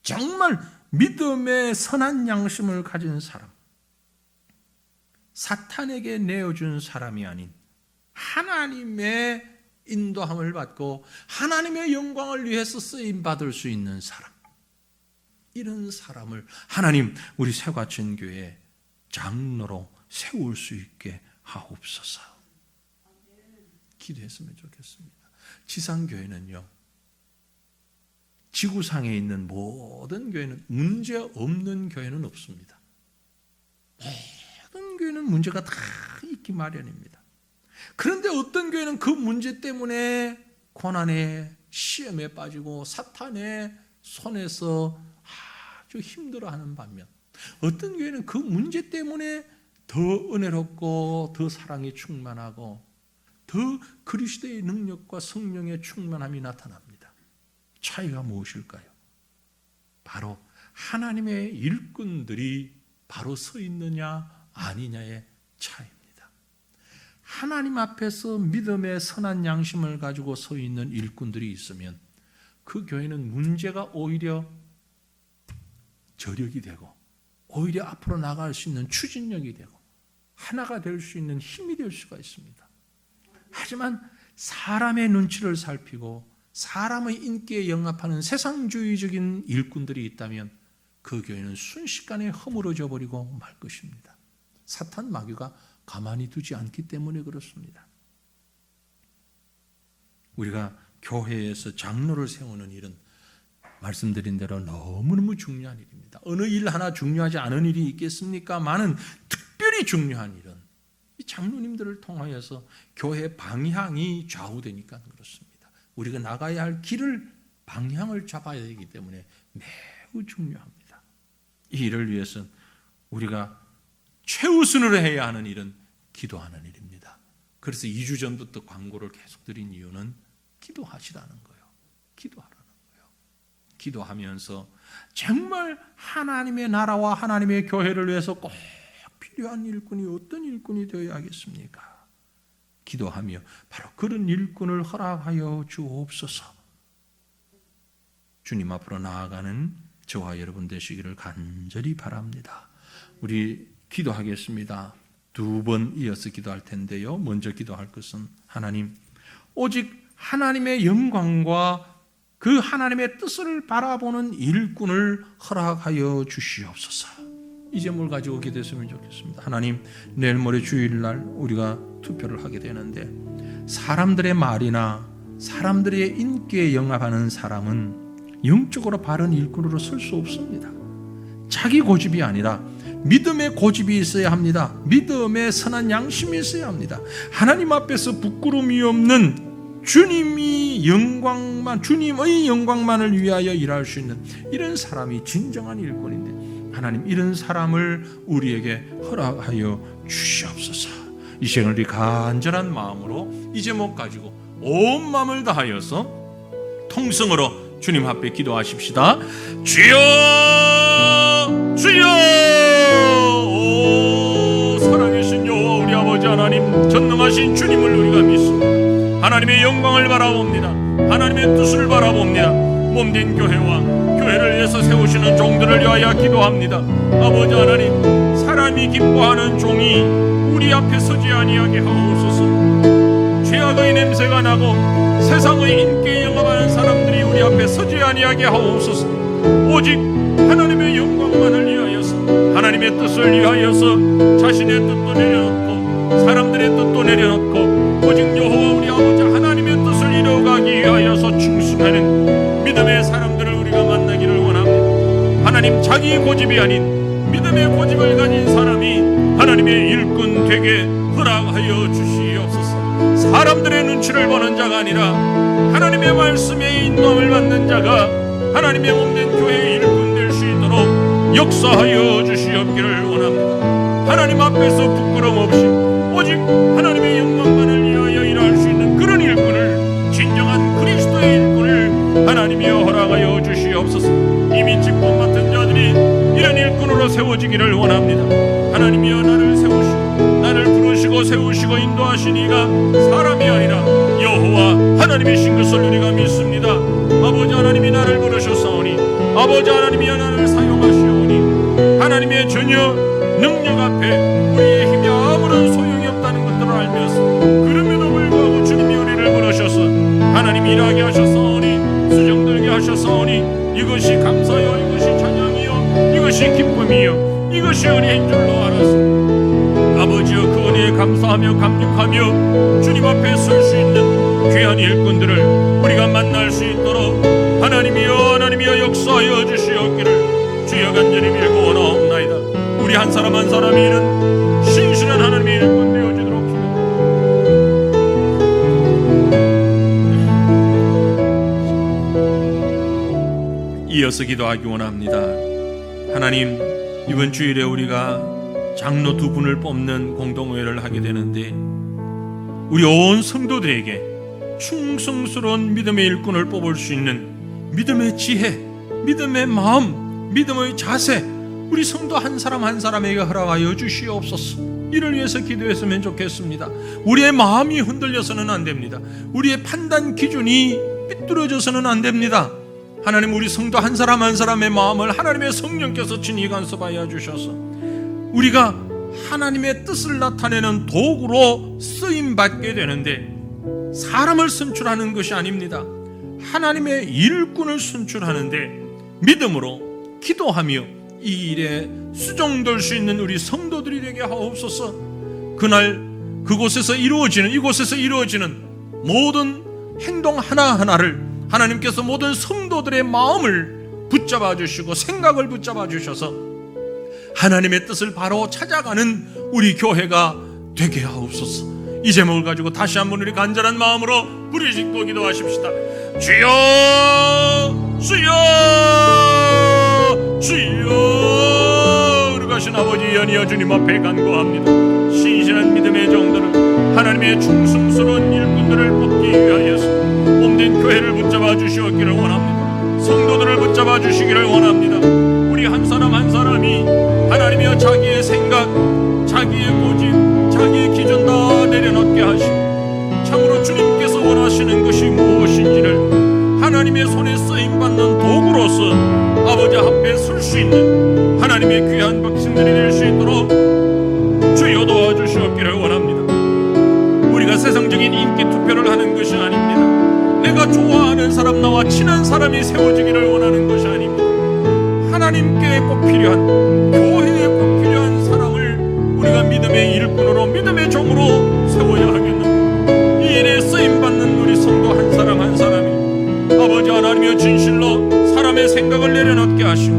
정말 믿음의 선한 양심을 가진 사람, 사탄에게 내어준 사람이 아닌 하나님의 인도함을 받고 하나님의 영광을 위해서 쓰임받을 수 있는 사람, 이런 사람을 하나님 우리 새과천교회 장로로 세울 수 있게 하옵소서. 기도했으면 좋겠습니다. 지상교회는요, 지구상에 있는 모든 교회는 문제 없는 교회는 없습니다. 모든 교회는 문제가 다 있기 마련입니다. 그런데 어떤 교회는 그 문제 때문에 고난에, 시험에 빠지고 사탄의 손에서 아주 힘들어하는 반면, 어떤 교회는 그 문제 때문에 더 은혜롭고 더 사랑이 충만하고 더 그리스도의 능력과 성령의 충만함이 나타납니다. 차이가 무엇일까요? 바로 하나님의 일꾼들이 바로 서 있느냐 아니냐의 차이입니다. 하나님 앞에서 믿음의 선한 양심을 가지고 서 있는 일꾼들이 있으면 그 교회는 문제가 오히려 저력이 되고, 오히려 앞으로 나갈 수 있는 추진력이 되고, 하나가 될 수 있는 힘이 될 수가 있습니다. 하지만 사람의 눈치를 살피고 사람의 인기에 영합하는 세상주의적인 일꾼들이 있다면 그 교회는 순식간에 허물어져 버리고 말 것입니다. 사탄 마귀가 가만히 두지 않기 때문에 그렇습니다. 우리가 교회에서 장로를 세우는 일은 말씀드린 대로 너무너무 중요한 일입니다. 어느 일 하나 중요하지 않은 일이 있겠습니까? 많은 특별히 중요한 일은 이 장로님들을 통하여서 교회 방향이 좌우되니까 그렇습니다. 우리가 나가야 할 길을 방향을 잡아야 되기 때문에 매우 중요합니다. 이 일을 위해서는 우리가 최우선으로 해야 하는 일은 기도하는 일입니다. 그래서 2주 전부터 광고를 계속 드린 이유는 기도하시라는 거예요. 기도하라는 거예요. 기도하면서 정말 하나님의 나라와 하나님의 교회를 위해서 꼭 필요한 일꾼이 어떤 일꾼이 되어야겠습니까? 기도하며 바로 그런 일꾼을 허락하여 주옵소서. 주님 앞으로 나아가는 저와 여러분 되시기를 간절히 바랍니다. 우리 기도하겠습니다. 2번 이어서 기도할 텐데요. 먼저 기도할 것은 하나님, 오직 하나님의 영광과 그 하나님의 뜻을 바라보는 일꾼을 허락하여 주시옵소서. 이 점을 가지고 기도했으면 좋겠습니다. 하나님, 내일 모레 주일날 우리가 투표를 하게 되는데 사람들의 말이나 사람들의 인기에 영합하는 사람은 영적으로 바른 일꾼으로 설 수 없습니다. 자기 고집이 아니라 믿음의 고집이 있어야 합니다. 믿음의 선한 양심이 있어야 합니다. 하나님 앞에서 부끄러움이 없는 주님의 영광만을 위하여 일할 수 있는 이런 사람이 진정한 일꾼인데, 하나님 이런 사람을 우리에게 허락하여 주시옵소서. 이 시간을 우리 간절한 마음으로 이 제목 가지고 온 마음을 다하여서 통성으로 주님 앞에 기도하십시다. 주여, 주여. 오 살아계신 여호와 우리 아버지 하나님, 전능하신 주님을 우리가 믿습니다. 하나님의 영광을 바라봅니다. 하나님의 뜻을 바라봅니다. 몸된 교회와 교회를 위해서 세우시는 종들을 위하여 기도합니다. 아버지 하나님, 사람이 기뻐하는 종이 우리 앞에 서지 아니하게 하옵소서. 죄악의 냄새가 나고 세상의 인기에 영합하는 사람들이 우리 앞에 서지 아니하게 하옵소서. 오직 하나님의 영광만을 위하여서, 하나님의 뜻을 위하여서 자신의 뜻도 내려놓고 사람들의 뜻도 내려놓고 오직 여호와 우리 아버지 하나님의 뜻을 이루어가기 위하여서 충성하는 믿음의 사람들을 우리가 만나기를 원합니다. 하나님, 자기 고집이 아닌 믿음의 고집을 가진 사람이 하나님의 일꾼 되게 허락하여 주시옵소서. 사람들의 눈치를 보는 자가 아니라 하나님의 말씀에 인도함을 받는 자가 하나님의 몸된 교회의 일꾼 될 수 있도록 역사하여 주시옵기를 원합니다. 하나님 앞에서 부끄럼 없이 오직 하나님의 영광만을 위하여 일할 수 있는 그런 일꾼을, 진정한 그리스도의 일꾼을 하나님이 허락하여 주시옵소서. 이미 직분 맡은 자들이 이런 일꾼으로 세워지기를 원합니다. 하나님이여, 나를 세우시고 나를 부르시고 세우시고 인도하시니가 사람이 아니라 여호와 하나님이신 것을 우리가 믿습니다. 아버지 하나님이 나를 부르셨사오니, 아버지 하나님이 나를 사용하시오니, 하나님의 전혀 능력 앞에 우리의 힘이 아무런 소용이 없다는 것들을 알면서, 그럼에도 불구하고 주님이 우리를 부르셔서 하나님이 일하게 하셨사오니, 수정들게 하셨사오니, 이것이 감사요, 이것이 찬양이요, 이것이 기쁨이요, 이것이 은혜인 줄로 알았습니다. 아버지여, 그 은혜에 감사하며 감격하며 주님 앞에 설 수 있는 귀한 일꾼들을 우리가 만날 수 있도록 하나님이여 역사하여 주시옵기를 주여 간절히 빌고 원하옵나이다. 우리 한 사람 한 사람이 이런 신실한 하나님의 일꾼 되어지도록 기도합니다. 이어서 기도하기 원합니다. 하나님, 이번 주일에 우리가 장로 2분을 뽑는 공동회를 하게 되는데, 우리 온 성도들에게 충성스러운 믿음의 일꾼을 뽑을 수 있는 믿음의 지혜, 믿음의 마음, 믿음의 자세, 우리 성도 한 사람 한 사람에게 허락하여 주시옵소서. 이를 위해서 기도했으면 좋겠습니다. 우리의 마음이 흔들려서는 안 됩니다. 우리의 판단 기준이 삐뚤어져서는 안 됩니다. 하나님, 우리 성도 한 사람 한 사람의 마음을 하나님의 성령께서 친히 간섭하여 주셔서 우리가 하나님의 뜻을 나타내는 도구로 쓰임받게 되는데, 사람을 선출하는 것이 아닙니다. 하나님의 일꾼을 선출하는데 믿음으로 기도하며 이 일에 수종될 수 있는 우리 성도들이 되게 하옵소서. 그날 이곳에서 이루어지는 모든 행동 하나하나를 하나님께서 모든 성도들의 마음을 붙잡아 주시고 생각을 붙잡아 주셔서 하나님의 뜻을 바로 찾아가는 우리 교회가 되게 하옵소서. 이 제목을 가지고 다시 한번 우리 간절한 마음으로 부르짖고 기도하십시다. 주여 주여 주여. 거룩하신 아버지 연이여 주님 앞에 간구합니다. 신실한 믿음의 종들은 하나님의 충성스러운 일꾼들을 뽑기 위하여서 몸된 교회를 붙잡아 주시기를 원합니다. 성도들을 붙잡아 주시기를 원합니다. 우리 한 사람 한 사람이 하나님이여 자기의 생각, 자기의 고집, 자기의 기준 다 내려놓게 하시고 참으로 주님께서 원하시는 것이 무엇인지를 하나님의 손에 쓰임받는 도구로서 아버지 앞에 설 수 있는 하나님의 귀한 백성들이 될 수 있도록 주여 도와주시옵기를 원합니다. 우리가 세상적인 인기 투표를 하는 것이 아닙니다. 내가 좋아하는 사람, 나와 친한 사람이 세워지기를 원하는 것이 아닙니다. 하나님께 꼭 필요한, 교회에 꼭 필요한 사람을 우리가 믿음의 일꾼으로, 믿음의 종으로 세워야 하겠는데, 이 일에 쓰임받는 우리 성도 한 사람 한 사람이 아버지 하나님의 진실로 사람의 생각을 내려놓게 하시고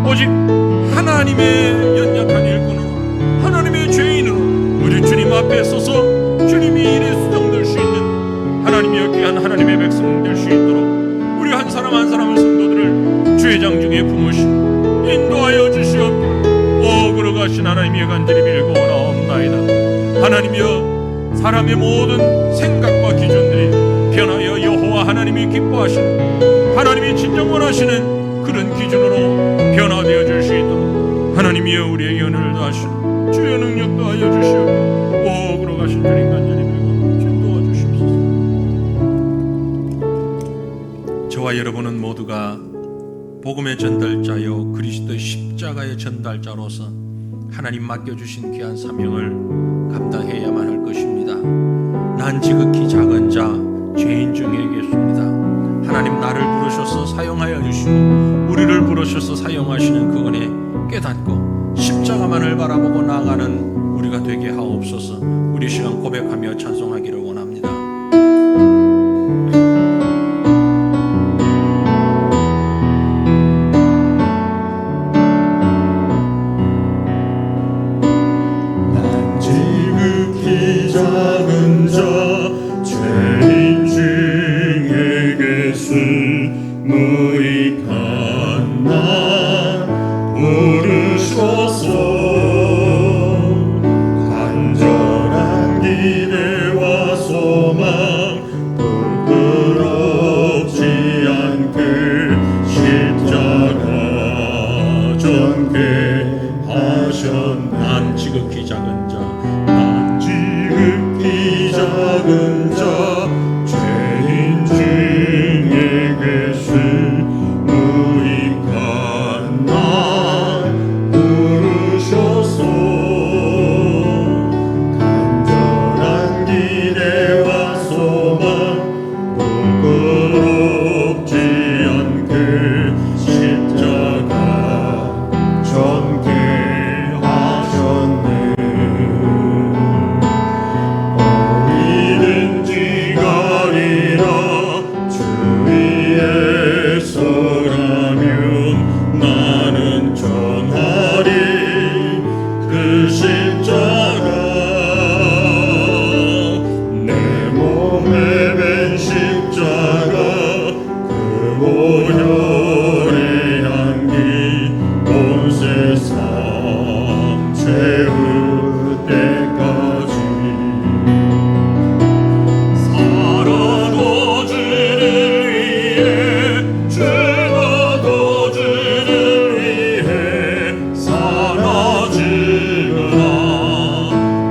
오직 하나님의 연약한 일꾼으로, 하나님의 죄인으로 우리 주님 앞에 서서 주님이 일에 수정될 수 있는 하나님의 귀한 하나님의 백성 될 수 있도록 우리 한 사람 한 사람의 성도들을 주회장 중에 품으시고 인도하여 주시옵기를 거룩하신 하나님의 간절히 빌고 나옵나이다. 하나님이여, 사람의 모든 생각과 기준들이 변하여 여호와 하나님이 기뻐하시는, 하나님이 진정 원하시는 그런 기준으로 변화되어 줄 수 있도록 하나님이여 우리의 연을 다하시는 주의 능력 도하여 주시옵기를 거룩하신 주님 간절히 빌고 도와주시옵소서. 저와 여러분은 모두가 복음의 전달자요 그리스도의 십자가의 전달자로서 하나님 맡겨주신 귀한 사명을 감당해야만 할 것입니다. 난 지극히 작은 자 죄인 중에 계십니다. 하나님 나를 부르셔서 사용하여 주시고 우리를 부르셔서 사용하시는 그 은혜 깨닫고 십자가만을 바라보고 나아가는 우리가 되게 하옵소서. 우리 시간 고백하며 찬송하기를 원합니다. 난 지극히 작은 자 죄인 중에 계신 무익한 나 부르셔서 간절한 기대와 소망 부끄럽지 않게 십자가 전개 하셨네. 난 지극히 작은 자, 난 지극히 작은 자 죄인 중에 계신 무익한 나 부르셔서 간절한 기대와 소망 부끄럽지 않게 십자가 전개하셨네. 어디든지 가리라 주 위에 서라면 나는 전하리 그 십자가. 내 몸에 밴 십자가 그 보혈의 향기 온 세상 채울 때까지 살아도 주를 위해 죽어도 주를 위해 사라지거나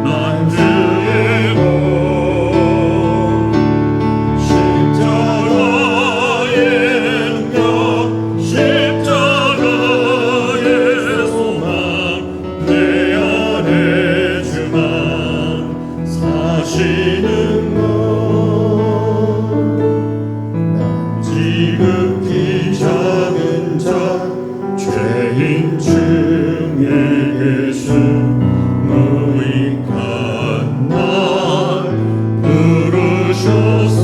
난 주의 것 십자가의 능력 십자가의 소망 내 안에 주만 사시는 것. 난 지극히 작은 자 죄인 중에 계신 무익한 날 부르셔서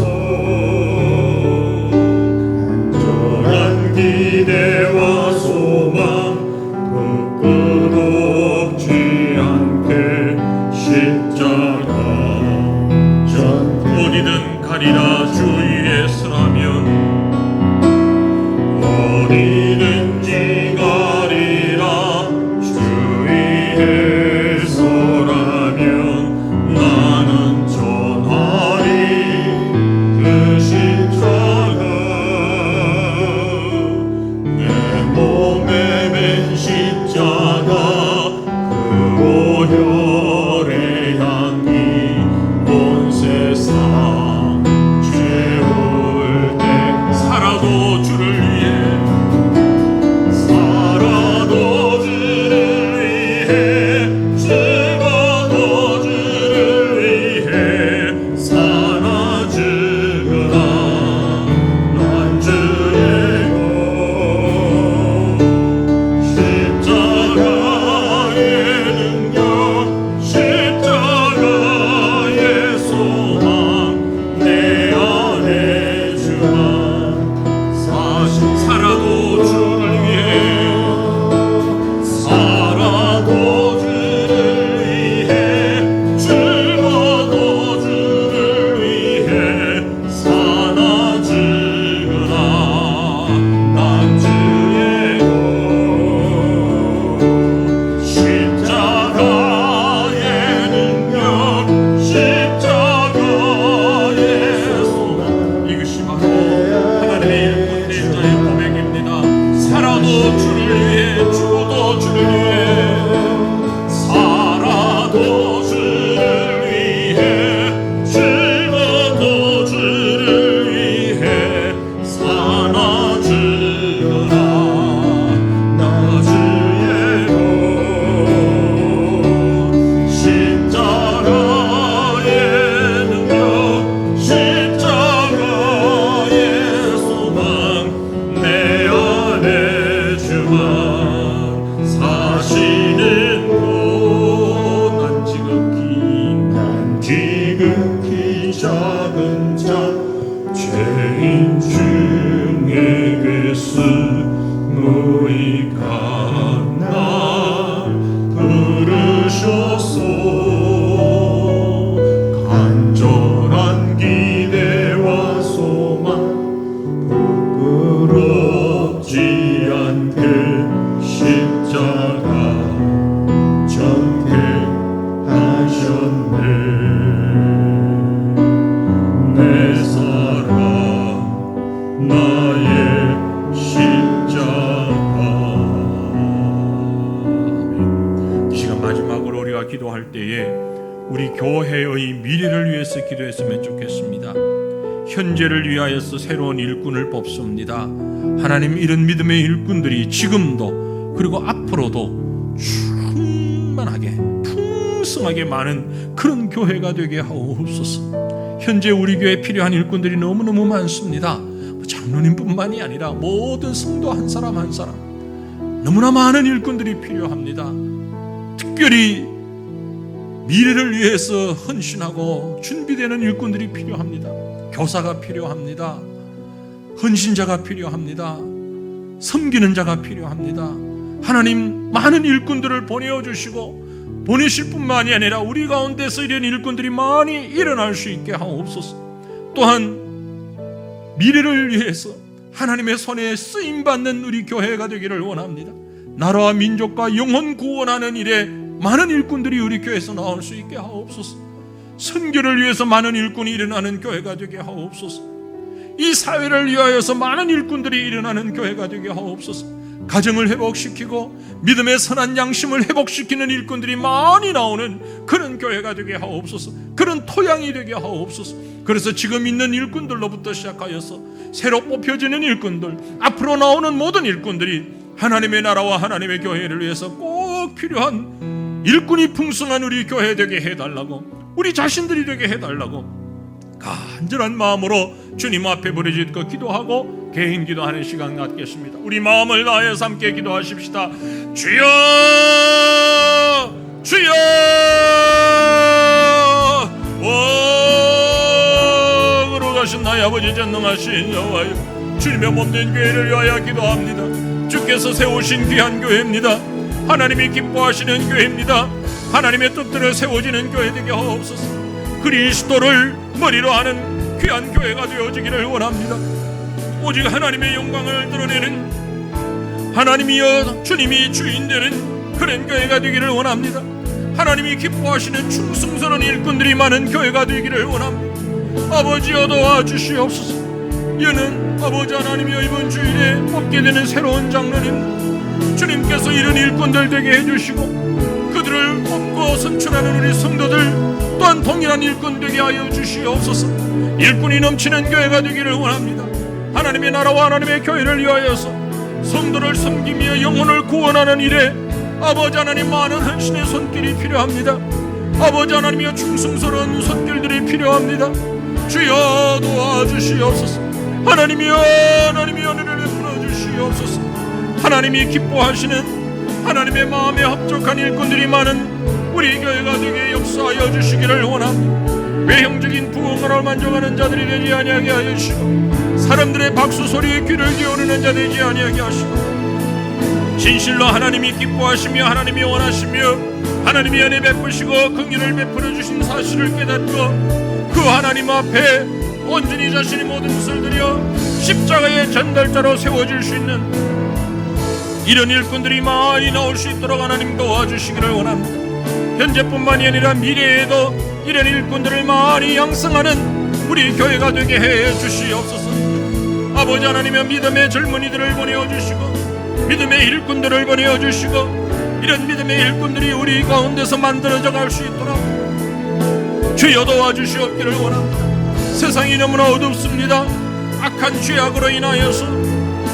간절한 기대와 소망 부끄럽지 않게 십자가 전 어디든 가리라 주 위에 서라면 지극히 작은 자 죄인 중에게 스무이가 날 부르셔서 간절한 기대와 소망 부끄럽지 않게 십자가 전개하셨네. 내 사랑 나의 십자가. 이 시간 마지막으로 우리가 기도할 때에 우리 교회의 미래를 위해서 기도했으면 좋겠습니다. 현재를 위하여서 새로운 일꾼을 뽑습니다. 하나님, 이런 믿음의 일꾼들이 지금도 그리고 앞으로도 충만하게 풍성하게 많은 그런 교회가 되게 하옵소서. 현재 우리 교회에 필요한 일꾼들이 너무너무 많습니다. 장로님뿐만이 아니라 모든 성도 한 사람 한 사람 너무나 많은 일꾼들이 필요합니다. 특별히 미래를 위해서 헌신하고 준비되는 일꾼들이 필요합니다. 교사가 필요합니다. 헌신자가 필요합니다. 섬기는 자가 필요합니다. 하나님, 많은 일꾼들을 보내어주시고 보내실 뿐만이 아니라 우리 가운데서 이런 일꾼들이 많이 일어날 수 있게 하옵소서. 또한 미래를 위해서 하나님의 손에 쓰임받는 우리 교회가 되기를 원합니다. 나라와 민족과 영혼 구원하는 일에 많은 일꾼들이 우리 교회에서 나올 수 있게 하옵소서. 선교를 위해서 많은 일꾼이 일어나는 교회가 되게 하옵소서. 이 사회를 위하여서 많은 일꾼들이 일어나는 교회가 되게 하옵소서. 가정을 회복시키고 믿음의 선한 양심을 회복시키는 일꾼들이 많이 나오는 그런 교회가 되게 하옵소서. 그런 토양이 되게 하옵소서. 그래서 지금 있는 일꾼들로부터 시작하여서 새로 뽑혀지는 일꾼들, 앞으로 나오는 모든 일꾼들이 하나님의 나라와 하나님의 교회를 위해서 꼭 필요한 일꾼이 풍성한 우리 교회 되게 해달라고, 우리 자신들이 되게 해달라고 간절한 마음으로 주님 앞에 부르짖고 기도하고 개인 기도하는 시간 갖겠습니다. 우리 마음을 다해서 함께 기도하십시다. 주여, 주여, 거룩하신 나의 아버지 전능하신 여호와여, 주님의 몸된 교회를 위하여 기도합니다. 주께서 세우신 귀한 교회입니다. 하나님이 기뻐하시는 교회입니다. 하나님의 뜻대로 세워지는 교회 되게 하옵소서. 그리스도를 머리로 하는 귀한 교회가 되어지기를 원합니다. 오직 하나님의 영광을 드러내는, 하나님이여 주님이 주인 되는 그런 교회가 되기를 원합니다. 하나님이 기뻐하시는 충성스러운 일꾼들이 많은 교회가 되기를 원합니다. 아버지여 도와주시옵소서. 이는 아버지 하나님이여 이번 주일에 뽑게 되는 새로운 장로님, 주님께서 이런 일꾼들 되게 해주시고 그들을 뽑고 선출하는 우리 성도들 또한 동일한 일꾼 되게 하여 주시옵소서. 일꾼이 넘치는 교회가 되기를 원합니다. 하나님의 나라와 하나님의 교회를 위하여서 성도를 섬기며 영혼을 구원하는 일에 아버지 하나님 많은 헌신의 손길이 필요합니다. 아버지 하나님이여 충성스러운 손길들이 필요합니다. 주여 도와주시옵소서. 하나님이여 은혜를 베풀어 주시옵소서. 하나님이 기뻐하시는 하나님의 마음에 합족한 일꾼들이 많은 우리 교회가 되게 역사하여 주시기를 원합니다. 외형적인 부흥을 만족하는 자들이 되지 아니하게 하여 주시고 사람들의 박수 소리에 귀를 기울이는 자 되지 아니하게 하시고 진실로 하나님이 기뻐하시며 하나님이 원하시며 하나님이 은혜 베푸시고 긍휼을 베풀어 주신 사실을 깨닫고 그 하나님 앞에 온전히 자신의 모든 것을 드려 십자가의 전달자로 세워질 수 있는 이런 일꾼들이 많이 나올 수 있도록 하나님 도와주시기를 원합니다. 현재뿐만이 아니라 미래에도 이런 일꾼들을 많이 양성하는 우리 교회가 되게 해 주시옵소서. 아버지 하나님의 믿음의 젊은이들을 보내어 주시고 믿음의 일꾼들을 보내어 주시고 이런 믿음의 일꾼들이 우리 가운데서 만들어져 갈 수 있도록 주여 도와주시옵기를 원합니다. 세상이 너무나 어둡습니다. 악한 죄악으로 인하여서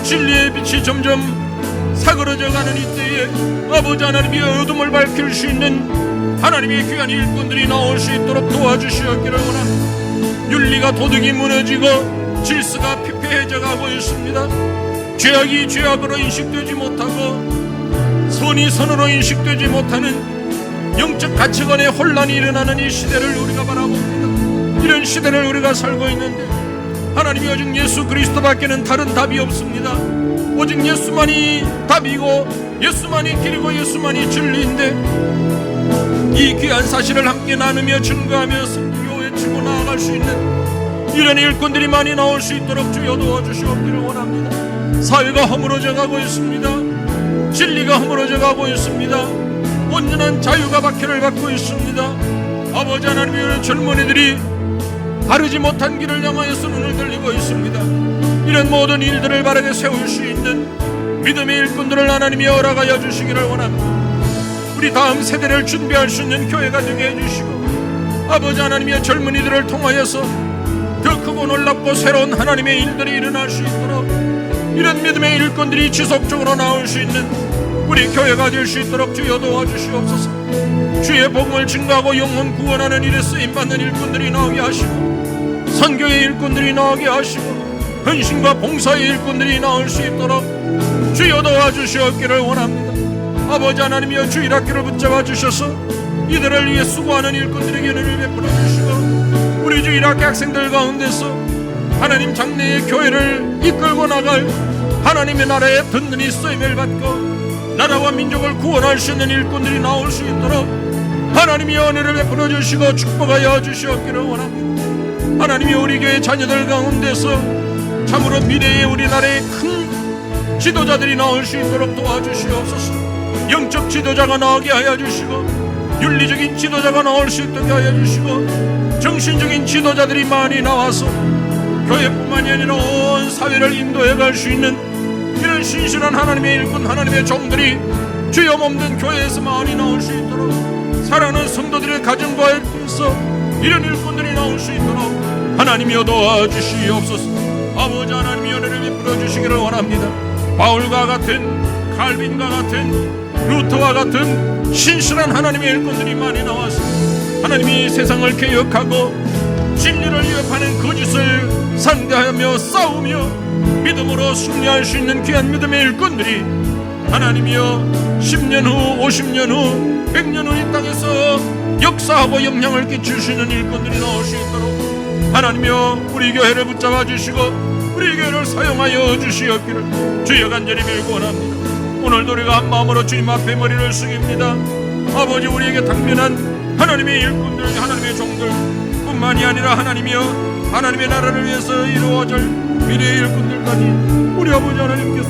진리의 빛이 점점 사그러져 가는 이때에 아버지 하나님이 어둠을 밝힐 수 있는 하나님의 귀한 일꾼들이 나올 수 있도록 도와주시옵기를 원합니다. 윤리가 도덕이 무너지고 질서가 피폐해져 가고 있습니다. 죄악이 죄악으로 인식되지 못하고 선이 선으로 인식되지 못하는 영적 가치관의 혼란이 일어나는 이 시대를 우리가 바라봅니다. 이런 시대를 우리가 살고 있는데 하나님이 오직 예수 그리스도밖에는 다른 답이 없습니다. 오직 예수만이 답이고 예수만이 길이고 예수만이 진리인데 이 귀한 사실을 함께 나누며 증거하며 성경을 외치고 나아갈 수 있는 이런 일꾼들이 많이 나올 수 있도록 주여 도와주시옵기를 원합니다. 사회가 허물어져 가고 있습니다. 진리가 허물어져 가고 있습니다. 온전한 자유가 박해를 받고 있습니다. 아버지 하나님의 젊은이들이 바르지 못한 길을 향하여서 눈을 들리고 있습니다. 이런 모든 일들을 바르게 세울 수 있는 믿음의 일꾼들을 하나님이 허락하여 주시기를 원합니다. 우리 다음 세대를 준비할 수 있는 교회가 되게 해주시고 아버지 하나님의 젊은이들을 통하여서 더 크고 놀랍고 새로운 하나님의 일들이 일어날 수 있도록 이런 믿음의 일꾼들이 지속적으로 나올 수 있는 우리 교회가 될 수 있도록 주여 도와주시옵소서. 주의 복음을 증거하고 영혼 구원하는 일에 쓰임받는 일꾼들이 나오게 하시고 선교의 일꾼들이 나오게 하시고 헌신과 봉사의 일꾼들이 나올 수 있도록 주여 도와주시옵기를 원합니다. 아버지 하나님이여 주일학교를 붙잡아 주셔서 이들을 위해 수고하는 일꾼들에게 은혜를 베풀어 주시고 우리 주일학교 학생들 가운데서 하나님 장래의 교회를 이끌고 나갈 하나님의 나라의 든든히 쓰임을 받고 나라와 민족을 구원할 수 있는 일꾼들이 나올 수 있도록 하나님이 은혜를 베풀어 주시고 축복하여 주시옵기를 원합니다. 하나님이 우리 교회 자녀들 가운데서 참으로 미래의 우리나라의 큰 지도자들이 나올 수 있도록 도와주시옵소서. 영적 지도자가 나오게 하여 주시고 윤리적인 지도자가 나올 수 있도록 하여 주시고 정신적인 지도자들이 많이 나와서 교회뿐만이 아니라 온 사회를 인도해 갈 수 있는 이런 신실한 하나님의 일꾼 하나님의 종들이 주여 몸된 교회에서 많이 나올 수 있도록 사랑하는 성도들의 가정과 에서 이런 일꾼들이 나올 수 있도록 하나님이여 도와주시옵소서. 아버지 하나님이 은혜를 베풀어 주시기를 원합니다. 바울과 같은 칼빈과 같은 루터와 같은 신실한 하나님의 일꾼들이 많이 나와서 하나님이 세상을 개혁하고 진리를 위협하는 거짓을 상대하며 싸우며 믿음으로 승리할 수 있는 귀한 믿음의 일꾼들이 하나님이여 10년 후 50년 후 100년 후 이 땅에서 역사하고 영향을 끼칠 수 있는 일꾼들이 나올 수 있도록 하나님이여 우리 교회를 붙잡아 주시고 우리 교회를 사용하여 주시옵기를 주여 간절히 빌고 원합니다. 오늘도 우리가 한 마음으로 주님 앞에 머리를 숙입니다. 아버지 우리에게 당면한 하나님의 일꾼들 하나님의 종들 뿐만이 아니라 하나님이여 하나님의 나라를 위해서 이루어질 미래의 일꾼들까지 우리 아버지 하나님께서